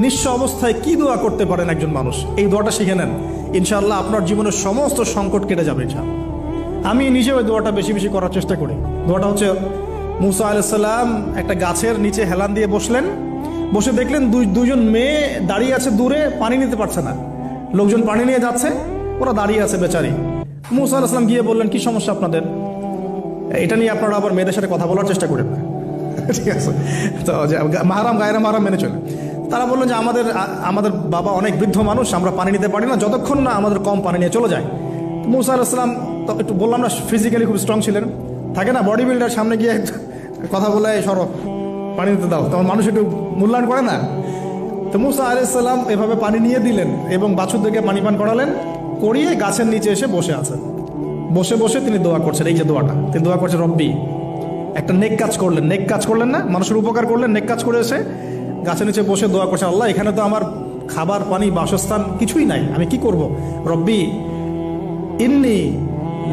নিঃস্ব অবস্থায় কি দোয়া করতে পারেন একজন মানুষ, এই দোয়াটা শিখে নেন, ইনশাআল্লাহ আপনার জীবনের সমস্ত সংকট কেটে যাবে ইনশাআল্লাহ। আমি নিজেও ওই দোয়াটা বেশি বেশি করার চেষ্টা করি। দোয়াটা হচ্ছে, মুসা আলাইহিস সালাম একটা গাছের নিচে হেলান দিয়ে বসলেন, বসে দেখলেন দুইজন মেয়ে দাঁড়িয়ে আছে দূরে, পানি নিতে পারছে না, লোকজন পানি নিয়ে যাচ্ছে, ওরা দাঁড়িয়ে আছে বেচারি। মুসা আলাইহিস সালাম গিয়ে বললেন, কি সমস্যা আপনাদের? এটা নিয়ে আপনারা আবার মেয়েদের সাথে কথা বলার চেষ্টা করেন না, ঠিক আছে? তো মাহারাম গায়রা মাহারাম মেনে চলে। তারা বললেন যে আমাদের বাবা অনেক বৃদ্ধ মানুষ, আমরা পানি নিতে পারি না যতক্ষণ না আমাদের কম পানি নিয়ে চলে যায়। মুসা আলাইহিস সালাম তো একটু বললাম না, ফিজিক্যালি খুব স্ট্রং ছিলেন, থাকে না বডি বিল্ডার, সামনে গিয়ে কথা বলে সরো পানি নিতে দাও, তখন মানুষ একটু মূল্যায়ন করে না। তো মুসা আলাইহিস সালাম এভাবে পানি নিয়ে দিলেন এবং বাছুরদেরকে পানি পান করালেন, করিয়ে গাছের নিচে এসে বসে আছেন। বসে বসে তিনি দোয়া করছেন, এই যে দোয়াটা তিনি দোয়া করছেন, রব্বি, একটা নেক কাজ করলেন, নেক কাজ করলেন না, মানুষের উপকার করলেন, নেক কাজ করে এসে গাছের নিচে বসে দোয়া করছেন, আল্লাহ এখানে তো আমার খাবার পানি বাসস্থান কিছুই নাই, আমি কি করব? রব্বি ইন্নী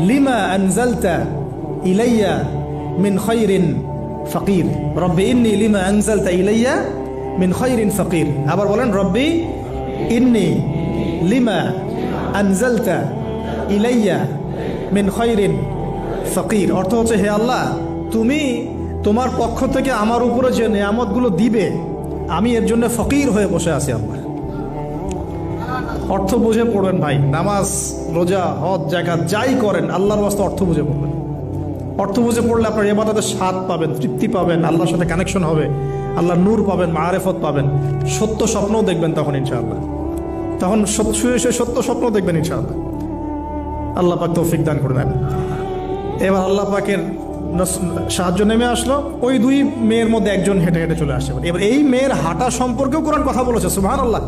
লিমা আনজালতা ইলাইয়া মিন খায়রিন ফাকির, রব্বি ইন্নী লিমা আনজালতা ইলাইয়া মিন খায়রিন ফাকির। আবার বলেন, রব্বি ইন্নী লিমা আনজালতা ইলাইয়া মিন খায়রিন ফাকির। অর্থ হচ্ছে, হে আল্লাহ, তুমি তোমার পক্ষ থেকে আমার উপরে যে নেয়ামতগুলো দিবে, আমি এর জন্য ফকির হয়ে বসে আছি আল্লাহ। অর্থ বুঝে পড়বেন ভাই, নামাজ রোজা হজ জাকাত যাই করেন আল্লাহর ওয়াস্তে অর্থ বুঝে পড়বেন। অর্থ বুঝে পড়লে আপনার ইবাদতের স্বাদ পাবেন, তৃপ্তি পাবেন, আল্লাহর সাথে কানেকশন হবে, আল্লাহর নূর পাবেন, মাআরিফত পাবেন, সত্য স্বপ্নও দেখবেন তখন ইনশাআল্লাহ। তখন শুয়ে শুয়ে সত্য স্বপ্ন দেখবেন ইনশাআল্লাহ। আল্লাহ পাক তৌফিক দান করে দেন। এবার আল্লাহ পাকের সাহায্য নেমে আসলো, ওই দুই মেয়ের মধ্যে একজন হেঁটে হেঁটে চলে আসছে। এবার এই মেয়ের হাঁটা সম্পর্কেও কোরআন কথা বলেছে, সুবহানাল্লাহ।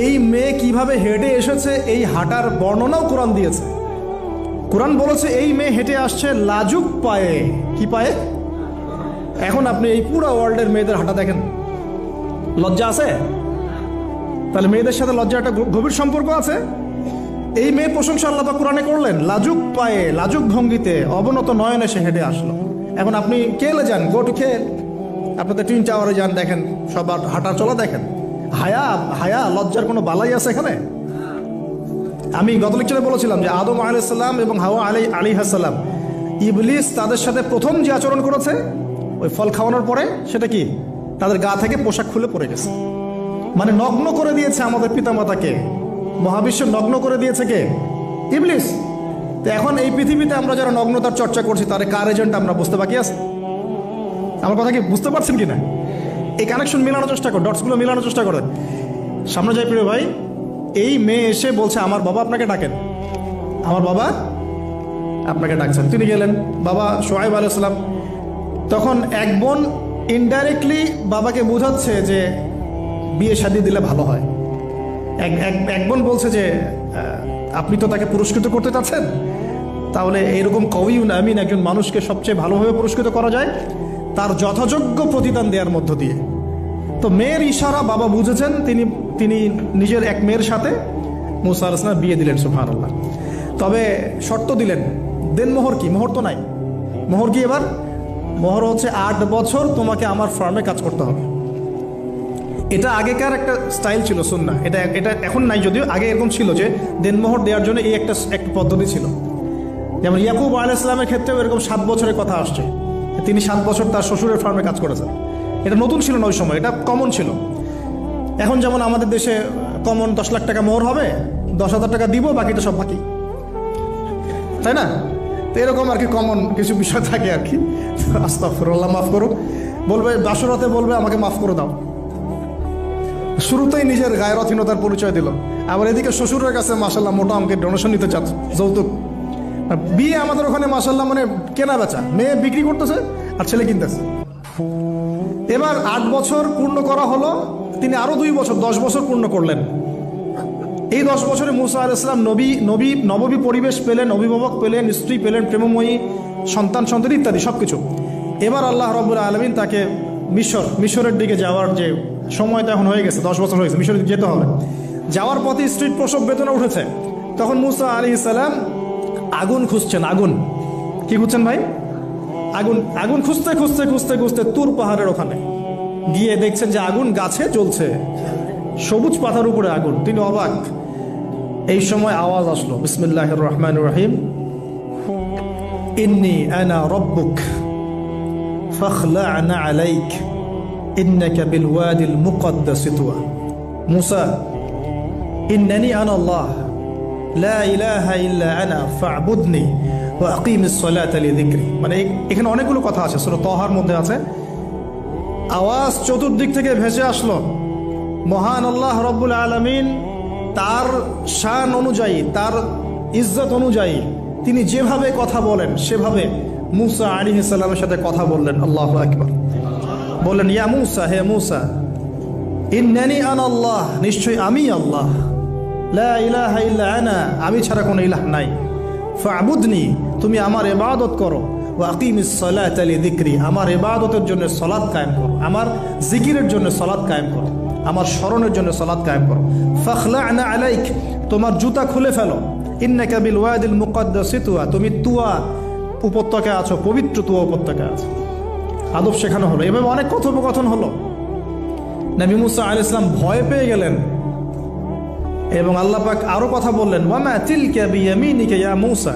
এই মেয়ে কিভাবে হেঁটে এসেছে এই হাঁটার বর্ণনাও কোরআন দিয়েছে। কোরআন বলেছে এই মেয়ে হেঁটে আসছে লাজুক পায়ে। কি পায়ে? এখন আপনি এই পুরো ওয়ার্ল্ডের মেয়েদের হাঁটা দেখেন, লজ্জা আছে? তাহলে মেয়েদের সাথে লজ্জা একটা গভীর সম্পর্ক আছে। এই মেয়ে প্রশংসা আল্লাহ পাক কোরআনে করলেন, লাজুক পায়ে লাজুক ভঙ্গিতে অবনত নয়নে সে হেঁটে আসলো। এখন আপনি কেলে যান, গো টু খেল, আপনাদের টুইন টাওয়ারে যান, দেখেন সবার হাঁটা চলা দেখেন। হায়া লজ্জার কোনো বালাই আছে এখানে? আমি গত লেকচারে বলেছিলাম যে আদম আলাইহিস সালাম এবং হাওয়া আলাইহিস সালাম, ইবলিস তাদের সাথে প্রথম যে আচরণ করেছে ওই ফল খাওয়ানোর পরে, সেটা কি? তাদের গা থেকে পোশাক খুলে পড়ে গেছে, মানে নগ্ন করে দিয়েছে আমাদের পিতামাতাকে। মহাবিশ্ব নগ্ন করে দিয়েছে কে? ইবলিস। তো এখন এই পৃথিবীতে আমরা যারা নগ্নতার চর্চা করছি, তার কার এজেন্ট আমরা বুঝতে বাকি আছে? আমার কথা কি বুঝতে পারছেন কিনা? এই কানেকশন মিলানোর চেষ্টা করেন, ডটসগুলো মিলানোর চেষ্টা করেন। সামনে যাই প্রিয় ভাই, এই মেয়ে এসে বলছে, আমার বাবা আপনাকে ডাকেন, আমার বাবা আপনাকে ডাকছেন। তিনি গেলেন, বাবা শুআয়ব আলাইহিস সালাম। তখন এক বোন ইনডাইরেক্টলি বাবাকে বোঝাচ্ছে যে বিয়ে শাদী দিলে ভালো হয়। এক বোন বলছে যে আপনি তো তাকে পুরস্কৃত করতে চাচ্ছেন, তাহলে এইরকম কওয়িউন আমিন একজন মানুষকে সবচেয়ে ভালোভাবে পুরস্কৃত করা যায় তার যথাযোগ্য প্রতিদান দেওয়ার মধ্য দিয়ে। তো মেয়ের ইশারা বাবা বুঝেছেন, তিনি নিজের এক মেয়ের সাথে মুসা আলাইহিস সালাম বিয়ে দিলেন, সুবহানাল্লাহ। তবে শর্ত দিলেন, দেন মোহর কি? মোহর তো নাই। মোহর কি এবার? মোহর হচ্ছে 8 বছর তোমাকে আমার ফার্মে কাজ করতে হবে। এটা আগেকার একটা স্টাইল ছিল, সুন্নাহ। এটা এখন নাই, যদিও আগে এরকম ছিল যে দেনমোহর দেওয়ার জন্য এই একটা পদ্ধতি ছিল। যেমন ইয়াকুব আলাইহিস সালামের ক্ষেত্রেও এরকম 7 বছরের কথা আসছে, তিনি 7 বছর তার শ্বশুরের ফার্মে কাজ করেছেন। এটা নতুন ছিল না ওই সময়, এটা কমন ছিল। এখন যেমন আমাদের দেশে কমন 10 লাখ টাকা মোহর হবে, 10,000 টাকা দিব, বাকিটা সব বাকি, তাই না? তো এরকম আর কি কমন কিছু বিষয় থাকে আর কি। আস্তাগফিরুল্লাহ, মাফ করুক। বলবে বাসরাতে, বলবে আমাকে মাফ করে দাও। শুরুতেই নিজের গায়রথহীনতার পরিচয় দিল। আবার এদিকে শ্বশুরের কাছে মাশাআল্লাহ মোটা অঙ্কের ডোনেশন নিতে চাচ্ছে, যৌতুক। বিয়ে আমাদের ওখানে মাশাআল্লাহ মানে কেনা বেচা, মেয়ে বিক্রি করতেছে আর ছেলে কিনতেছে। এবার 8 বছর পূর্ণ করা হলো, তিনি আরো 2 বছর 10 বছর পূর্ণ করলেন। এই 10 বছরে মুসা আলাইহিস সালাম নববী পরিবেশ পেলেন, অভিভাবক পেলেন, স্ত্রী পেলেন, প্রেমময়ী সন্তান সন্ততি ইত্যাদি সবকিছু। এবার আল্লাহ রাব্বুল আলামিন তাকে মিশরের দিকে যাওয়ার যে সময় তো এখন হয়ে গেছে, 10 বছর হয়েছে, মিশরে যেতে হবে। যাওয়ার পথে স্ত্রীর প্রসব বেদনা উঠেছে। তখন মুসা আলাইহিস সালাম আগুন খুঁজছেন। আগুন কি খুঁজছেন ভাই? আগুন খুঁজতে খুঁজতে তুর পাহাড়ের ওখানে গিয়ে দেখছেন যে আগুন গাছে জ্বলছে। সবুজ পাতার উপরে আগুন, তিনি অবাক। এই সময় আওয়াজ আসলো, বিসমিল্লাহির রহমানির রহিম, ইন্নী আনা রব্বুক ফাখলা'না আলাইক ইন্নাকা বিল ওয়াদিল মুকদ্দাস তুয়া। মুসা, ইন্নানি আনা আল্লাহ লা ইলাহা ইল্লা আনা ফা'বুদনি ওয়া আকিমিস সালাতা লিযিকরি। মানে এখানে অনেকগুলো কথা আছে, সূরা তাহার মধ্যে আছে। আওয়াজ চতুর্দিক থেকে ভেসে আসলো, মহান আল্লাহ রব্বুল আলামিন তার শান অনুযায়ী, তার ইজ্জত অনুযায়ী তিনি যেভাবে কথা বলেন সেভাবে মুসা আলাইহিস সালামের সাথে কথা বললেন। আল্লাহু আকবার। বললেন, ইয়া মুসা, হে মুসা, ইন্নানি আনা আল্লাহ, নিশ্চয়ই আমি আল্লাহ, লা ইলাহা ইল্লা আনা, আমি ছাড়া কোনো ইলাহ নাই, ফা'বুদনি, তুমি আমার ইবাদত করো, ওয়া আকিমিস সালাতা লিযিকরি, আমার ইবাদতের জন্য সালাত কায়েম করো, আমার জিকিরের জন্য সালাত কায়েম করো, আমার স্মরণের জন্য সালাত কায়েম করো। ফাখলা'না আলাইক, তোমার জুতা খুলে ফেলো, ইন্নাকা বিল ওয়াদিল মুকদ্দাস তুয়া, তুমি তুয়া উপত্যকায় আছো, পবিত্র তুয়া উপত্যকায় আছো। আদব শেখানো হলো, এভাবে অনেক কথোপকথন হলো। নবী মুসা আলাইহিস সালাম ভয় পেয়ে গেলেন এবং আল্লাহ পাক আরো কথা বললেন, ওয়া মা তিলকা বিয়ামিনিকা ইয়া মুসা।